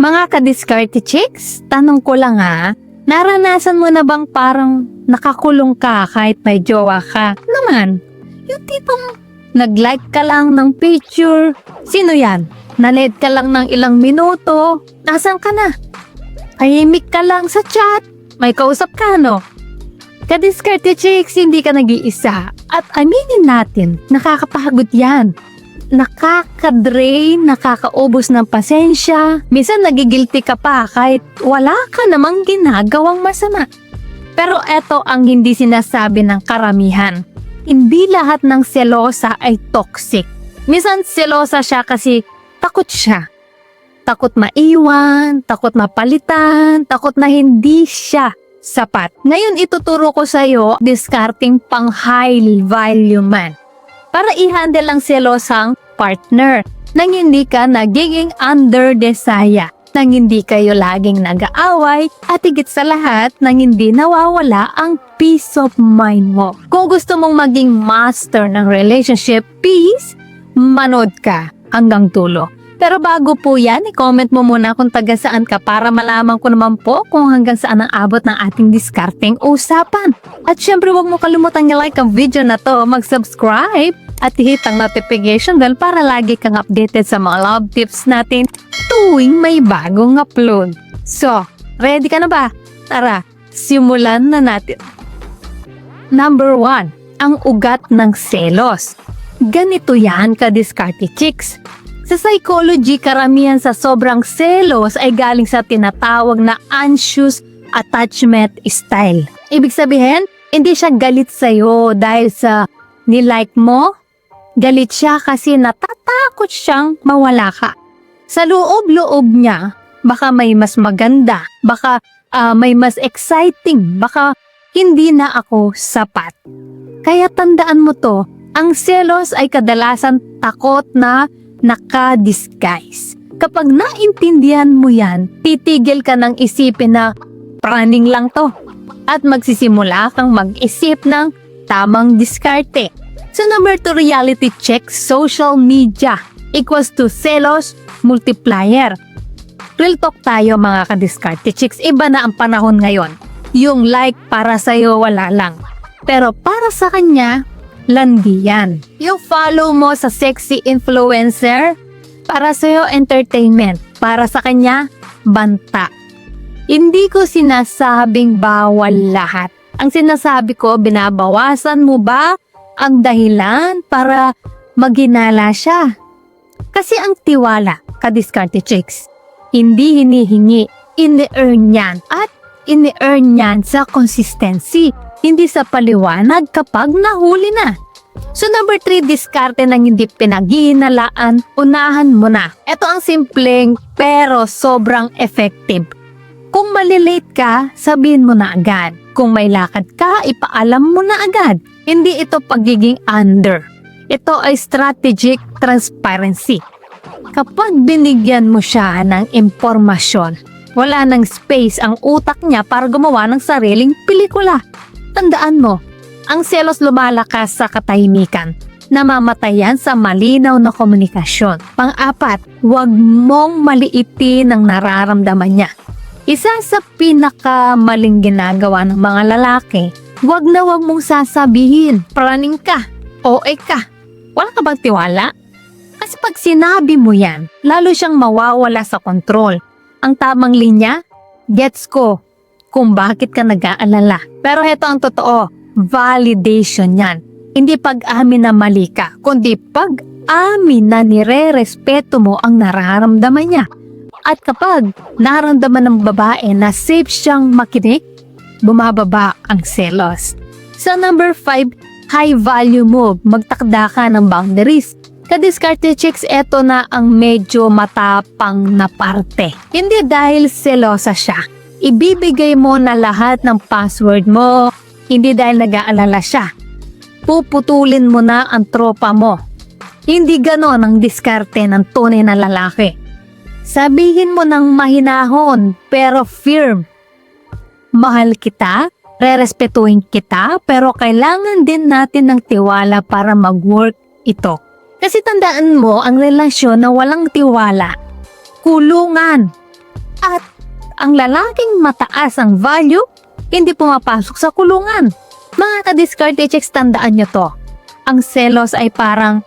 Mga ka-diskarte chicks, tanong ko lang naranasan mo na bang parang nakakulong ka kahit may jowa ka? Naman, yung tipong nag-like ka lang ng picture. Sino yan? Nalate ka lang ng ilang minuto. Nasaan ka na? Tahimik ka lang sa chat. May kausap ka, no? Ka-diskarte chicks, hindi ka nag-iisa. At aminin natin, nakakapagod yan. Nakaka-drain, nakakaubos ng pasensya. Minsan nagigilty ka pa kahit wala ka namang ginagawang masama. Pero eto ang hindi sinasabi ng karamihan. Hindi lahat ng selosa ay toxic. Minsan selosa siya kasi takot siya. Takot maiwan, takot mapalitan, takot na hindi siya sapat. Ngayon ituturo ko sa iyo discarding pang high value man. Para i-handle ang selosang partner nang hindi ka nagiging under desire, nang hindi kayo laging nag-aaway at higit sa lahat nang hindi nawawala ang peace of mind mo. Kung gusto mong maging master ng relationship peace, manood ka hanggang dulo. Pero bago po yan, i-comment mo muna kung taga saan ka para malaman ko naman po kung hanggang saan ang abot ng ating discarding usapan. At syempre huwag mo kalimutang i-like ang video na to, mag-subscribe at hit ang notification bell para lagi kang updated sa mga love tips natin tuwing may bagong upload. So, ready ka na ba? Tara, simulan na natin. Number 1, ang ugat ng selos. Ganito yan ka-diskarte chicks. Sa psychology, karamihan sa sobrang selos ay galing sa tinatawag na anxious attachment style. Ibig sabihin, hindi siya galit sa'yo dahil sa nilike mo. Galit siya kasi natatakot siyang mawala ka. Sa loob-loob niya, baka may mas maganda, baka may mas exciting, baka hindi na ako sapat. Kaya tandaan mo to, ang selos ay kadalasan takot na naka-disguise. Kapag naintindihan mo yan, titigil ka ng isipin na praning lang to at magsisimula kang mag-isip ng tamang diskarte. So number 2, reality check, social media equals to selos multiplier. Real talk tayo mga ka-diskarte chicks, iba na ang panahon ngayon. Yung like para sa'yo wala lang. Pero para sa kanya, landi yan. Yung follow mo sa sexy influencer, para sa'yo entertainment, para sa kanya, banta. Hindi ko sinasabing bawal lahat. Ang sinasabi ko, binabawasan mo ba ang dahilan para maghinala siya? Kasi ang tiwala, ka-diskarte chicks, hindi hinihingi, ini-earn yan. At ini-earn yan sa consistency. Hindi sa paliwanag kapag nahuli na. So number 3, diskarte ng hindi pinaghihinalaan, unahan mo na. Ito ang simpleng pero sobrang effective. Kung malilate ka, sabihin mo na agad. Kung may lakad ka, ipaalam mo na agad. Hindi ito pagiging under. Ito ay strategic transparency. Kapag binigyan mo siya ng impormasyon, wala nang space ang utak niya para gumawa ng sariling pelikula. Tandaan mo, ang selos lumalakas sa katahimikan. Namamatayan sa malinaw na komunikasyon. Pang-4, huwag mong maliitin ang nararamdaman niya. Isa sa pinakamaling ginagawa ng mga lalaki, huwag mong sasabihin, praning ka, OA ka. Wala ka bang tiwala? Kasi pag sinabi mo yan, lalo siyang mawawala sa kontrol. Ang tamang linya, gets ko kung bakit ka nag-aalala. Pero heto ang totoo, validation yan. Hindi pag-amin na mali ka, kundi pag-amin na nire-respeto mo ang nararamdaman niya. At kapag nararamdaman ng babae na safe siyang makinig, bumababa ang selos. Sa number 5, high value move, magtakda ka ng boundaries. Ka-diskarte chicks, eto na ang medyo matapang na parte. Hindi dahil selosa siya. Ibibigay mo na lahat ng password mo, hindi dahil nag-aalala siya. Puputulin mo na ang tropa mo. Hindi ganon ang diskarte ng tunay na lalaki. Sabihin mo ng mahinahon pero firm. Mahal kita, rerespetuhin kita, pero kailangan din natin ng tiwala para mag-work ito. Kasi tandaan mo, ang relasyon na walang tiwala, kulungan. At ang lalaking mataas ang value, hindi pumapasok sa kulungan. Mga ka-discarte chicks, tandaan nyo to. Ang selos ay parang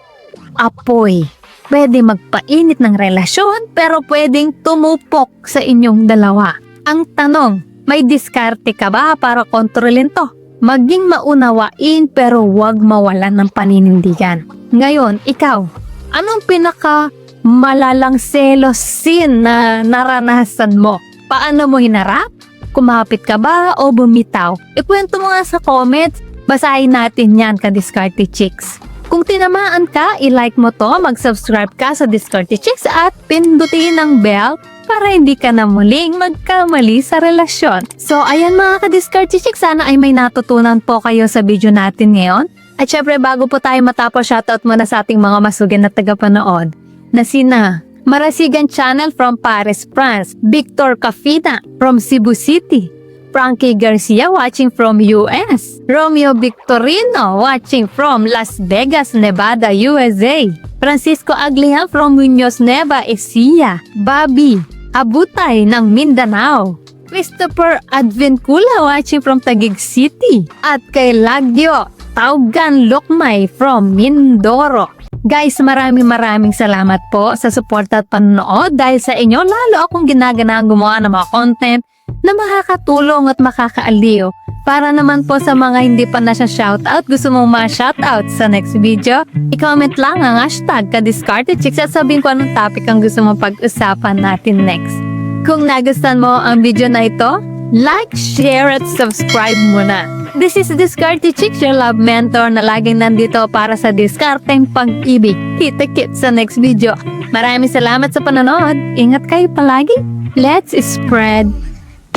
apoy. Pwede magpainit ng relasyon, pero pwedeng tumupok sa inyong dalawa. Ang tanong, may diskarte ka ba para kontrolin to? Maging maunawain pero huwag mawalan ng paninindigan. Ngayon, ikaw, anong pinaka malalang selos scene na naranasan mo? Paano mo hinarap? Kumapit ka ba o bumitaw? Ikwento mo nga sa comments. Basahin natin yan, ka-discarte chicks. Kung tinamaan ka, i-like mo to, mag-subscribe ka sa Discarte Chicks at pindutin ang bell para hindi ka na muling magkamali sa relasyon. So ayan mga ka-Discarte Chicks, sana ay may natutunan po kayo sa video natin ngayon. At syempre bago po tayo matapos, shoutout muna sa ating mga masugid na tagapanood na sina Marasigan Channel from Paris, France, Victor Cafina from Cebu City, Frankie Garcia watching from US, Romeo Victorino watching from Las Vegas, Nevada, USA, Francisco Aglihan from Muñoz, Nueva Ecija, Bobby Abutay ng Mindanao, Christopher Advincula watching from Taguig City, at kay Lagyo Taugan Lokmay from Mindoro. Guys, maraming salamat po sa support at panonood. Dahil sa inyo, lalo akong ginaganang gumawa ng mga content na makakatulong at makakaaliw. Para naman po sa mga hindi pa na siya shoutout, gusto mong ma-shoutout sa next video, i-comment lang ang hashtag #ka-discardedchicks at sabihin ko anong topic ang gusto mong pag-usapan natin next. Kung nagustuhan mo ang video na ito, like, share at subscribe muna. This is Discarte Chicks, your love mentor na laging nandito para sa diskarteng pag-ibig. Kita-kits sa next video. Maraming salamat sa panonood. Ingat kayo palagi. Let's spread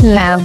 love.